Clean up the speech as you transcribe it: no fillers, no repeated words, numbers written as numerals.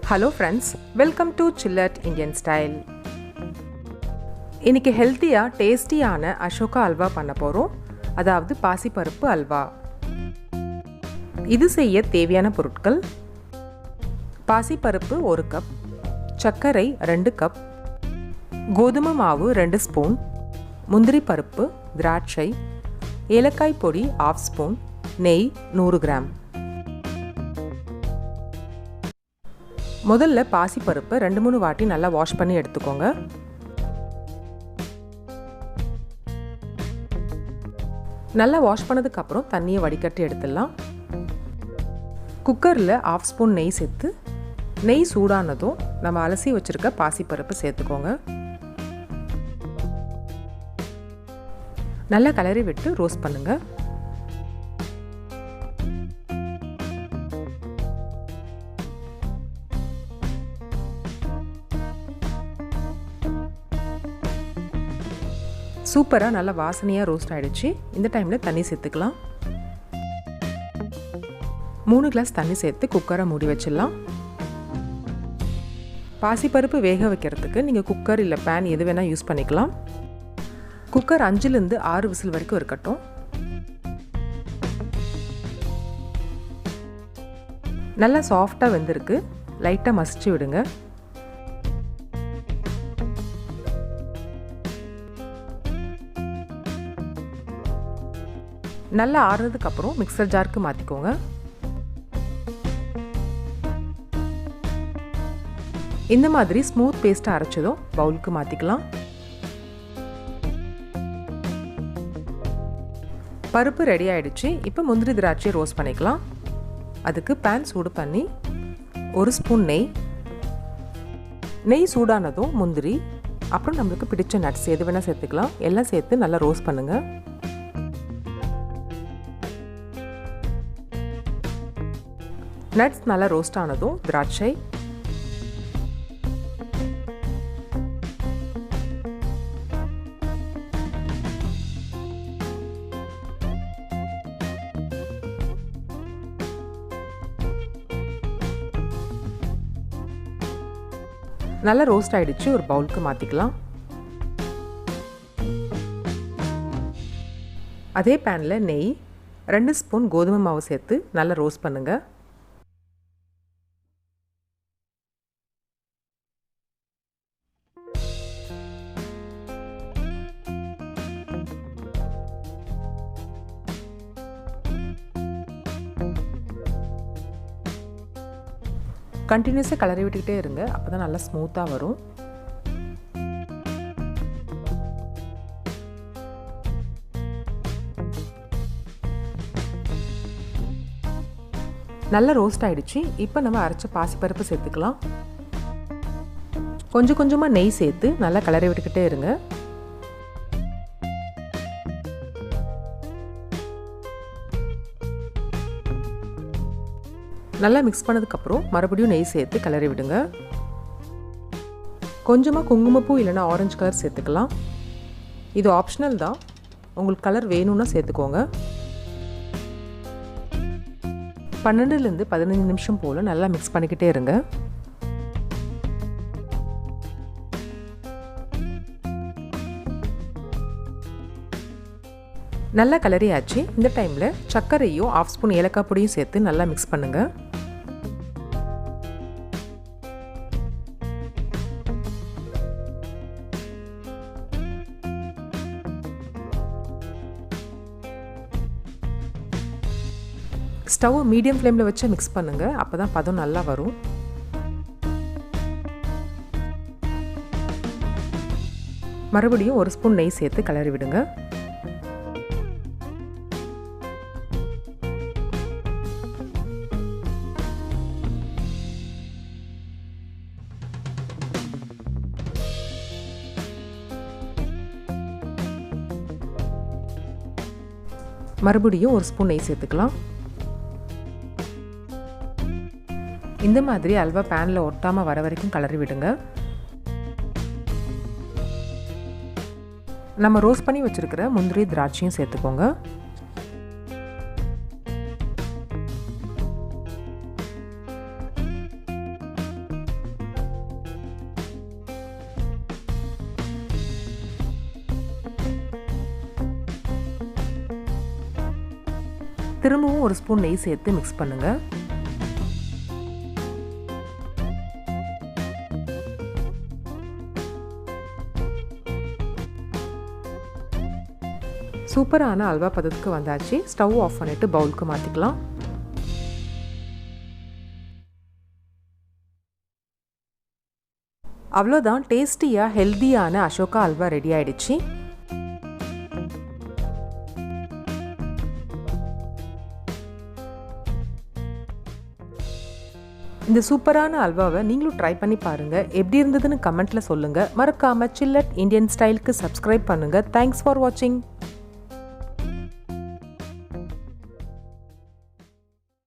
Hello friends, welcome to ChillatIndianstyle. இன்னைக்கு ஹெல்த்தியா டேஸ்டியான அசோகா அல்வா பண்ண போறோம். அதாவது பாசிப்பருப்பு அல்வா. இது செய்ய தேவையான பொருட்கள்: பாசிப்பருப்பு 1 கப், சர்க்கரை 2 கப், கோதுமை மாவு 2 ஸ்பூன், முந்திரி பருப்பு, திராட்சை, ஏலக்காய் பொடி 1/2 ஸ்பூன், நெய் 100 கிராம். முதல்ல பாசிப்பருப்பை 2-3 வாட்டி நல்லா வாஷ் பண்ணி எடுத்துக்கோங்க. நல்லா வாஷ் பண்ணதுக்கப்புறம் தண்ணியை வடிகட்டி எடுத்துடலாம். குக்கரில் 1/2 ஸ்பூன் நெய் சேர்த்து, நெய் சூடானதும் நம்ம அலசி வச்சுருக்க பாசிப்பருப்பு சேர்த்துக்கோங்க. நல்லா கிளறி விட்டு ரோஸ்ட் பண்ணுங்கள். சூப்பராக நல்லா வாசனையாக ரோஸ்ட் ஆகிடுச்சு. இந்த டைமில் தண்ணி சேர்த்துக்கலாம். 3 கிளாஸ் தண்ணி சேர்த்து குக்கரை மூடி வச்சிடலாம். பாசிப்பருப்பு வேக வைக்கிறதுக்கு நீங்கள் குக்கர் இல்லை பேன் எது வேணால் யூஸ் பண்ணிக்கலாம். குக்கர் 5லேருந்து 6 விசில் வரைக்கும் இருக்கட்டும். நல்லா சாஃப்டாக வெந்திருக்கு. லைட்டாக மசிச்சு விடுங்க. நல்லா ஆறுனதுக்கப்புறம் மிக்சர் ஜாருக்கு மாற்றிக்கோங்க. இந்த மாதிரி ஸ்மூத் பேஸ்ட்டை அரைச்சதும் பவுலுக்கு மாற்றிக்கலாம். பருப்பு ரெடி ஆகிடுச்சு. இப்போ முந்திரி திராட்சையை ரோஸ்ட் பண்ணிக்கலாம். அதுக்கு பேன் சூடு பண்ணி 1 ஸ்பூன் நெய் சூடானதும் முந்திரி, அப்புறம் நம்மளுக்கு பிடிச்ச நட்ஸ் எது வேணால் சேர்த்துக்கலாம். எல்லாம் சேர்த்து நல்லா ரோஸ்ட் பண்ணுங்கள். நட்ஸ் நல்லா ரோஸ்ட் ஆனதும் திராட்சை, நல்லா ரோஸ்ட் ஆகிடுச்சு. ஒரு பவுலுக்கு மாற்றிக்கலாம். அதே பேனில் நெய், 2 ஸ்பூன் கோதுமை மாவு சேர்த்து நல்லா ரோஸ்ட் பண்ணுங்கள். கண்டினியூஸாக கிளறி விட்டுக்கிட்டே இருங்க. அப்போ தான் நல்லா ஸ்மூத்தாக வரும். நல்லா ரோஸ்ட் ஆகிடுச்சு. இப்போ நம்ம அரைச்ச பாசிப்பருப்பு சேர்த்துக்கலாம். கொஞ்சம் கொஞ்சமாக நெய் சேர்த்து நல்லா கிளறி விட்டுக்கிட்டே இருங்க. நல்லா மிக்ஸ் பண்ணதுக்கப்புறம் மறுபடியும் நெய் சேர்த்து கிளறி விடுங்க. கொஞ்சமாக குங்குமப்பூ இல்லைனா ஆரஞ்சு கலர் சேர்த்துக்கலாம். இது ஆப்ஷனல் தான். உங்களுக்கு கலர் வேணும்னா சேர்த்துக்கோங்க. 12லேருந்து 15 நிமிஷம் போல் நல்லா மிக்ஸ் பண்ணிக்கிட்டே இருங்க. நல்லா கிளறியாச்சு. இந்த டைமில் சர்க்கரையும் 1/2 ஸ்பூன் ஏலக்காய் பொடியும் சேர்த்து நல்லா மிக்ஸ் பண்ணுங்கள். ஸ்டவ் மீடியம் ஃப்ளேமில் வச்சு மிக்ஸ் பண்ணுங்கள். அப்போ தான் பதம் நல்லா வரும். மறுபடியும் 1 ஸ்பூன் நெய் சேர்த்து கிளறி விடுங்க. மறுபடியும் 1 ஸ்பூன் நெய் சேர்த்துக்கலாம். இந்த மாதிரி அல்வா பேனில் ஒட்டாமல் வர வரைக்கும் கிளறி விடுங்க. நம்ம ரோஸ்ட் பண்ணி வச்சுருக்கிற முந்திரி திராட்சையும் சேர்த்துக்கோங்க. திரும்பவும் ஒரு ஸ்பூன் நெய் சேர்த்து மிக்ஸ் பண்ணுங்கள். சூப்பரான அல்வா பதத்துக்கு வந்தாச்சு. ஸ்டவ் ஆஃப் பண்ணிவிட்டு பவுலுக்கு மாற்றிக்கலாம். அவ்வளோதான், டேஸ்டியாக ஹெல்த்தியான அசோகா அல்வா ரெடி ஆயிடுச்சு. இந்த சூப்பரான அல்வாவை நீங்களும் ட்ரை பண்ணி பாருங்கள். எப்படி இருந்ததுன்னு கமெண்ட்டில் சொல்லுங்கள். மறக்காமல் சில்லட் இந்தியன் ஸ்டைலுக்கு சப்ஸ்கிரைப் பண்ணுங்கள். தேங்க்ஸ் ஃபார் வாட்சிங்.